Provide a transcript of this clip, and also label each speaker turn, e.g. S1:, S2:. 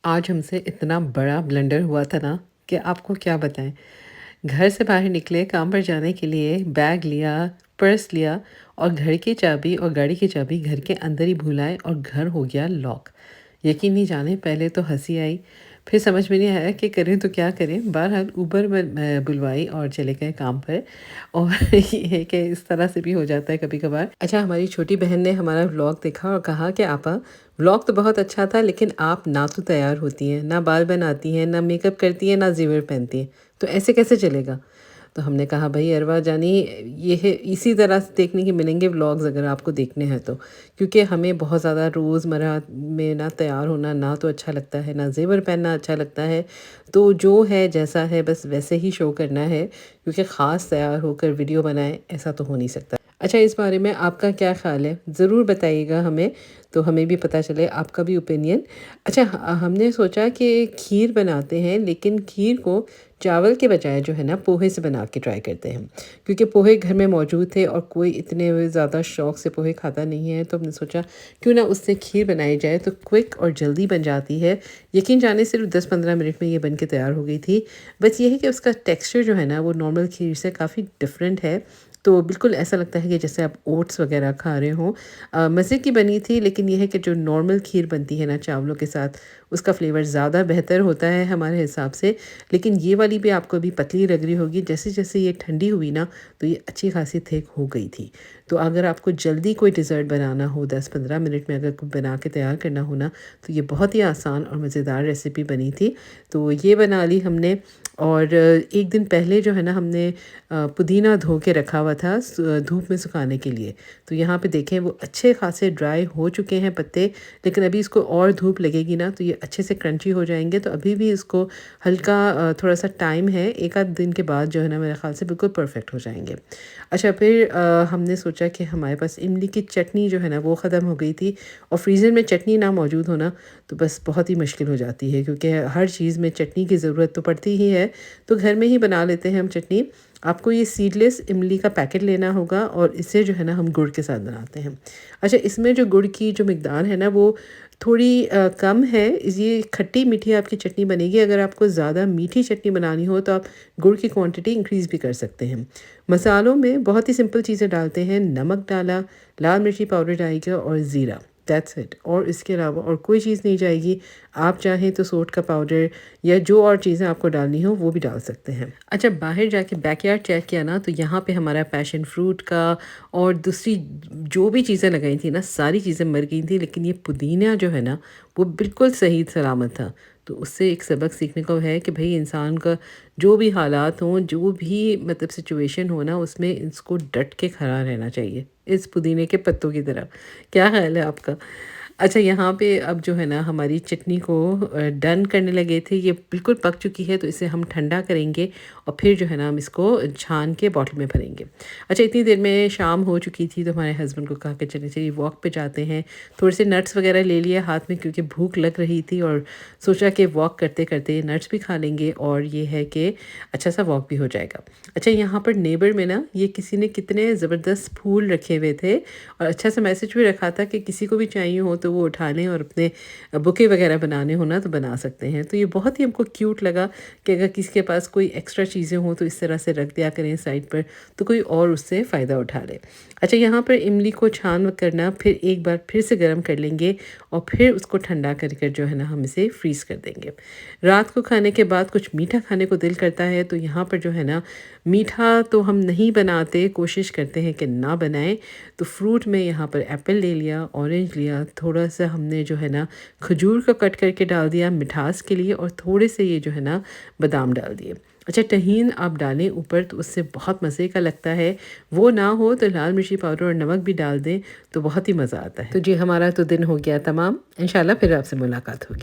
S1: आज हमसे इतना बड़ा ब्लंडर हुआ था ना कि आपको क्या बताएं। घर से बाहर निकले काम पर जाने के लिए, बैग लिया, पर्स लिया और घर की चाबी और गाड़ी की चाबी घर के अंदर ही भूल आए और घर हो गया लॉक। यकीन नहीं जाने, पहले तो हंसी आई, फिर समझ में नहीं आया कि करें तो क्या करें। बहरहाल उबर में बुलवाई और चले गए काम पर। और ये है कि इस तरह से भी हो जाता है कभी कभार। अच्छा, हमारी छोटी बहन ने हमारा व्लॉग देखा और कहा कि आपा, व्लॉग तो बहुत अच्छा था लेकिन आप ना तो तैयार होती हैं, ना बाल बनाती हैं, ना मेकअप करती हैं, ना ज़ेवर पहनती हैं, तो ऐसे कैसे चलेगा। तो हमने कहा भाई अरवा जानी, ये है, इसी तरह से देखने के मिलेंगे व्लॉग्स अगर आपको देखने हैं तो। क्योंकि हमें बहुत ज़्यादा रोज़मर्रा में ना तैयार होना ना तो अच्छा लगता है, ना ज़ेवर पहनना अच्छा लगता है। तो जो है जैसा है बस वैसे ही शो करना है, क्योंकि ख़ास तैयार होकर वीडियो बनाएं ऐसा तो हो नहीं सकता। अच्छा, इस बारे में आपका क्या ख़्याल है ज़रूर बताइएगा हमें, तो हमें भी पता चले आपका भी ओपिनियन। अच्छा, हमने सोचा कि खीर बनाते हैं, लेकिन खीर को चावल के बजाय जो है ना पोहे से बना के ट्राई करते हैं। क्योंकि पोहे घर में मौजूद थे और कोई इतने ज़्यादा शौक से पोहे खाता नहीं है, तो हमने सोचा क्यों ना उससे खीर बनाई जाए, तो क्विक और जल्दी बन जाती है। यकीन जाने सिर्फ 10-15 मिनट में ये बन के तैयार हो गई थी। बस ये है कि उसका टेक्सचर जो है ना वो नॉर्मल खीर से काफ़ी डिफरेंट है। तो बिल्कुल ऐसा लगता है कि जैसे आप ओट्स वगैरह खा रहे हो। मज़े की बनी थी, लेकिन ये है कि जो नॉर्मल खीर बनती है ना चावलों के साथ, उसका फ्लेवर ज़्यादा बेहतर होता है हमारे हिसाब से। लेकिन ये वाली भी आपको अभी पतली लग रही होगी, जैसे जैसे ये ठंडी हुई ना तो ये अच्छी खासी थिक हो गई थी। तो अगर आपको जल्दी कोई डिज़र्ट बनाना हो, 10-15 मिनट में अगर कोई बना के तैयार करना हो ना, तो ये बहुत ही आसान और मज़ेदार रेसिपी बनी थी। तो ये बना ली हमने। और एक दिन पहले जो है ना हमने पुदीना धो के रखा हुआ था धूप में सुखाने के लिए। तो यहाँ पे देखें वो अच्छे खासे ड्राई हो चुके हैं पत्ते, लेकिन अभी इसको और धूप लगेगी ना तो ये अच्छे से क्रंची हो जाएंगे। तो अभी भी इसको हल्का थोड़ा सा टाइम है, एक आध दिन के बाद जो है ना मेरे ख़्याल से बिल्कुल परफेक्ट हो जाएंगे। अच्छा, फिर हमने सोचा कि हमारे पास इमली की चटनी जो है ना वो ख़त्म हो गई थी, और फ्रीज़र में चटनी ना मौजूद होना तो बस बहुत ही मुश्किल हो जाती है, क्योंकि हर चीज़ में चटनी की ज़रूरत तो पड़ती ही है। तो घर में ही बना लेते हैं हम चटनी। आपको ये सीडलेस इमली का पैकेट लेना होगा और इसे जो है ना हम गुड़ के साथ बनाते हैं। अच्छा, इसमें जो गुड़ की जो मिकदार है ना वो थोड़ी कम है। ये खट्टी मीठी आपकी चटनी बनेगी। अगर आपको ज़्यादा मीठी चटनी बनानी हो तो आप गुड़ की क्वांटिटी इंक्रीज़ भी कर सकते हैं। मसालों में बहुत ही सिंपल चीज़ें डालते हैं। नमक डाला, लाल मिर्ची पाउडर डालेगा और ज़ीरा, दैट्स इट। और इसके अलावा और कोई चीज़ नहीं जाएगी। आप चाहें तो सोट का पाउडर या जो और चीज़ें आपको डालनी हो वो भी डाल सकते हैं। अच्छा, बाहर जाके बैकयार्ड चेक किया ना तो यहाँ पे हमारा पैशन फ्रूट का और दूसरी जो भी चीज़ें लगाई थी ना सारी चीज़ें मर गई थी, लेकिन ये पुदीना जो है ना वो बिल्कुल सही सलामत था। तो उससे एक सबक सीखने को है कि भाई इंसान का जो भी हालात हों, जो भी मतलब सिचुएशन हो ना, उसमें इसको डट के खड़ा रहना चाहिए, इस पुदीने के पत्तों की तरह। क्या ख्याल है आपका? अच्छा, यहाँ पे अब जो है ना हमारी चटनी को डन करने लगे थे। ये बिल्कुल पक चुकी है, तो इसे हम ठंडा करेंगे और फिर जो है ना हम इसको छान के बॉटल में भरेंगे। अच्छा, इतनी देर में शाम हो चुकी थी, तो हमारे हस्बैंड को कहा कि चलिए चलिए वॉक पे जाते हैं। थोड़े से नट्स वगैरह ले लिए हाथ में, क्योंकि भूख लग रही थी, और सोचा कि वॉक करते करते नट्स भी खा लेंगे और ये है कि अच्छा सा वॉक भी हो जाएगा। अच्छा, यहाँ पर नेबर में ना ये किसी ने कितने ज़बरदस्त फूल रखे हुए थे, और अच्छा सा मैसेज भी रखा था कि किसी को भी चाहिए हो तो वो उठा लें और अपने बुके वगैरह बनाने हो ना तो बना सकते हैं। तो ये बहुत ही हमको क्यूट लगा कि अगर किसी के पास कोई एक्स्ट्रा चीज़ें हों तो इस तरह से रख दिया करें साइड पर, तो कोई और उससे फ़ायदा उठा ले। अच्छा, यहाँ पर इमली को छान करना, फिर एक बार फिर से गर्म कर लेंगे और फिर उसको ठंडा कर कर जो है ना हम इसे फ्रीज़ कर देंगे। रात को खाने के बाद कुछ मीठा खाने को दिल करता है, तो यहाँ पर जो है ना मीठा तो हम नहीं बनाते, कोशिश करते हैं कि ना बनाएं। तो फ्रूट में यहाँ पर एप्पल ले लिया, ऑरेंज लिया, थोड़ा सा हमने जो है ना खजूर का कट करके डाल दिया मिठास के लिए, और थोड़े से ये जो है ना बादाम डाल दिए। अच्छा, तहीन आप डालें ऊपर तो उससे बहुत मज़े का लगता है। वो ना हो तो लाल मिर्ची पाउडर और नमक भी डाल दें तो बहुत ही मज़ा आता है। तो जी, हमारा तो दिन हो गया तमाम। इंशाल्लाह फिर आपसे मुलाकात होगी।